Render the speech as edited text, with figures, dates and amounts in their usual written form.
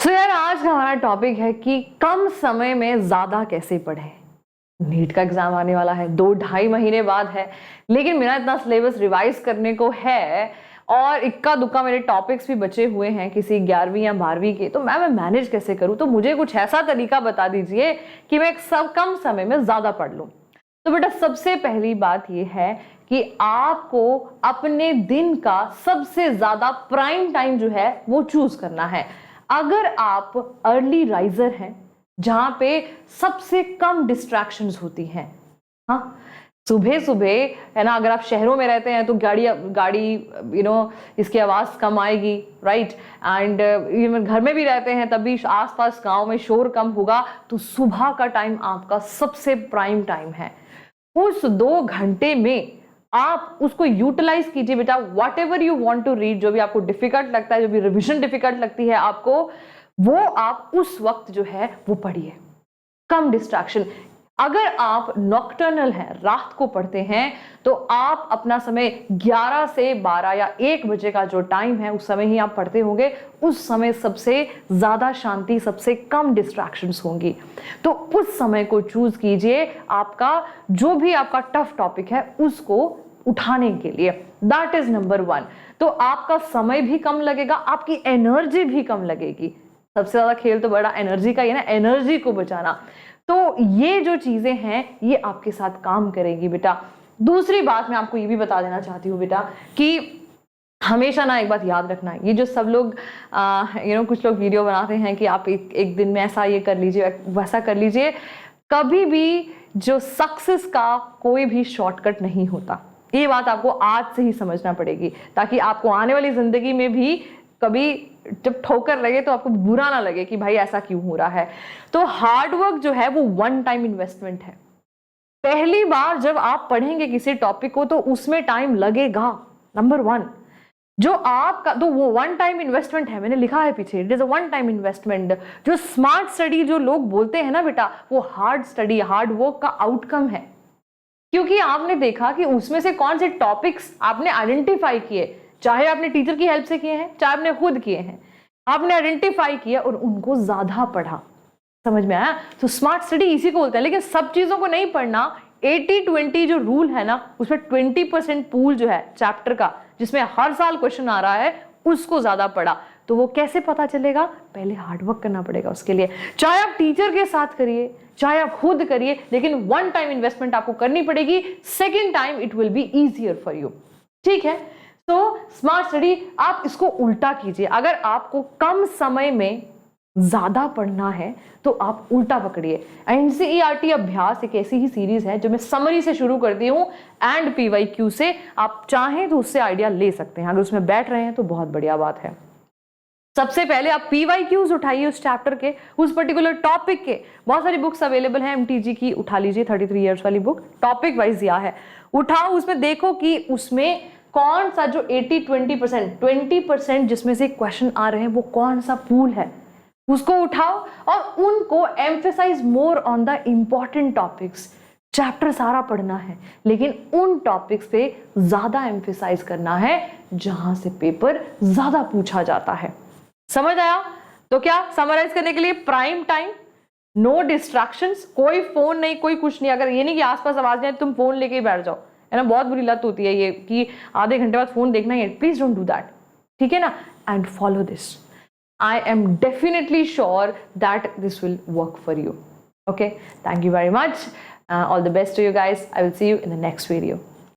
तो यार आज का हमारा टॉपिक है कि कम समय में ज्यादा कैसे पढ़ें। नीट का एग्जाम आने वाला है, 2-2.5 महीने बाद है, लेकिन मेरा इतना सिलेबस रिवाइज करने को है और इक्का दुक्का मेरे टॉपिक्स भी बचे हुए हैं किसी 11वीं या 12वीं के, तो मैं मैनेज कैसे करूं। तो मुझे कुछ ऐसा तरीका बता दीजिए कि मैं सब कम समय में ज्यादा पढ़ लूं। तो बेटा सबसे पहली बात यह है कि आपको अपने दिन का सबसे ज्यादा प्राइम टाइम जो है वो चूज करना है। अगर आप अर्ली राइजर हैं जहां पे सबसे कम डिस्ट्रैक्शंस होती हैं, हाँ सुबह सुबह है ना, अगर आप शहरों में रहते हैं तो गाड़ी इसकी आवाज कम आएगी, राइट। एंड घर में भी रहते हैं तब भी आसपास गांव में शोर कम होगा, तो सुबह का टाइम आपका सबसे प्राइम टाइम है। उस 2 घंटे में आप उसको यूटिलाइज कीजिए बेटा। Whatever you want to read, जो भी आपको डिफिकल्ट लगता है, जो भी रिविजन डिफिकल्ट लगती है आपको, वो आप उस वक्त जो है वो पढ़िए। कम डिस्ट्रैक्शन। अगर आप नॉक्टर्नल हैं, रात को पढ़ते हैं, तो आप अपना समय 11 से 12 या 1 बजे का जो टाइम है उस समय ही आप पढ़ते होंगे। उस समय सबसे ज्यादा शांति, सबसे कम डिस्ट्रैक्शंस होंगी। तो उस समय को चूज कीजिए आपका जो भी आपका टफ टॉपिक है उसको उठाने के लिए। That is number 1। तो आपका समय भी कम लगेगा, आपकी एनर्जी भी कम लगेगी। सबसे ज्यादा खेल तो बड़ा एनर्जी का ही है ना, एनर्जी को बचाना। तो ये जो चीजें हैं ये आपके साथ काम करेगी बेटा। दूसरी बात मैं आपको ये भी बता देना चाहती हूँ बेटा कि हमेशा ना एक बात याद रखना है, ये जो सब लोग कुछ लोग वीडियो बनाते हैं कि आप एक दिन में ऐसा ये कर लीजिए वैसा कर लीजिए, कभी भी जो सक्सेस का कोई भी शॉर्टकट नहीं होता। ये बात आपको आज से ही समझना पड़ेगी, ताकि आपको आने वाली जिंदगी में भी कभी जब ठोकर लगे तो आपको बुरा ना लगे कि भाई ऐसा क्यों हो रहा है। तो हार्डवर्क जो है वो 1 टाइम इन्वेस्टमेंट है। पहली बार जब आप पढ़ेंगे किसी टॉपिक को तो उसमें टाइम लगेगा, नंबर 1। जो आपका तो वो 1 टाइम इन्वेस्टमेंट है, मैंने लिखा है पीछे, it is a 1 time investment. जो स्मार्ट स्टडी जो लोग बोलते हैं ना बेटा, वो हार्ड स्टडी, हार्ड वर्क का आउटकम है। क्योंकि आपने देखा कि उसमें से कौन से टॉपिक्स आपने आइडेंटिफाई किए, चाहे आपने टीचर की हेल्प से किए हैं चाहे आपने खुद किए हैं, आपने आइडेंटिफाई किया और उनको ज्यादा पढ़ा। समझ में आया? तो स्मार्ट स्टडी इसी को बोलते हैं। लेकिन सब चीजों को नहीं पढ़ना। 80-20 जो रूल है ना, उसमें 20% पूल जो है चैप्टर का, जिसमें हर साल क्वेश्चन आ रहा है, उसको ज्यादा पढ़ा। तो वो कैसे पता चलेगा? पहले हार्डवर्क करना पड़ेगा उसके लिए। चाहे आप टीचर के साथ करिए चाहे आप खुद करिए, लेकिन 1 टाइम इन्वेस्टमेंट आपको करनी पड़ेगी। Second time it will be easier for you. ठीक है? तो स्मार्ट स्टडी आप इसको उल्टा कीजिए। अगर आपको कम समय में ज्यादा पढ़ना है तो आप उल्टा पकड़िए। एनसीईआरटी अभ्यास एक ऐसी ही सीरीज है जो मैं समरी से शुरू करती हूँ एंड पीवाईक्यू से। आप चाहें तो उससे आइडिया ले सकते हैं। अगर उसमें बैठ रहे हैं तो बहुत बढ़िया बात है। सबसे पहले आप पीवाईक्यूज उठाइए उस चैप्टर के, उस पर्टिकुलर टॉपिक के। बहुत सारी बुक्स अवेलेबल हैं, एमटीजी की उठा लीजिए, 33 इयर्स वाली बुक, टॉपिक वाइज दिया है। उठाओ, उसमें देखो कि उसमें कौन सा जो 20% जिसमें से क्वेश्चन आ रहे हैं वो कौन सा पूल है, उसको उठाओ और उनको emphasise more on the important topics. Chapter सारा पढ़ना है लेकिन उन टॉपिक्स पे ज्यादा एम्फेसाइज करना है जहां से पेपर ज्यादा पूछा जाता है। समझ आया? तो क्या समराइज करने के लिए, प्राइम टाइम, नो डिस्ट्रैक्शंस, कोई फोन नहीं, कोई कुछ नहीं। अगर ये नहीं कि आसपास आवाज नहीं तुम फोन लेके ही बैठ जाओ, है ना, बहुत बुरी लत होती है ये कि आधे घंटे बाद फोन देखना ही है। प्लीज डोंट डू दैट, ठीक है ना। And follow this. I am definitely sure that this will work for you. Okay, thank you very much. All the best to you guys. I will see you in the next video.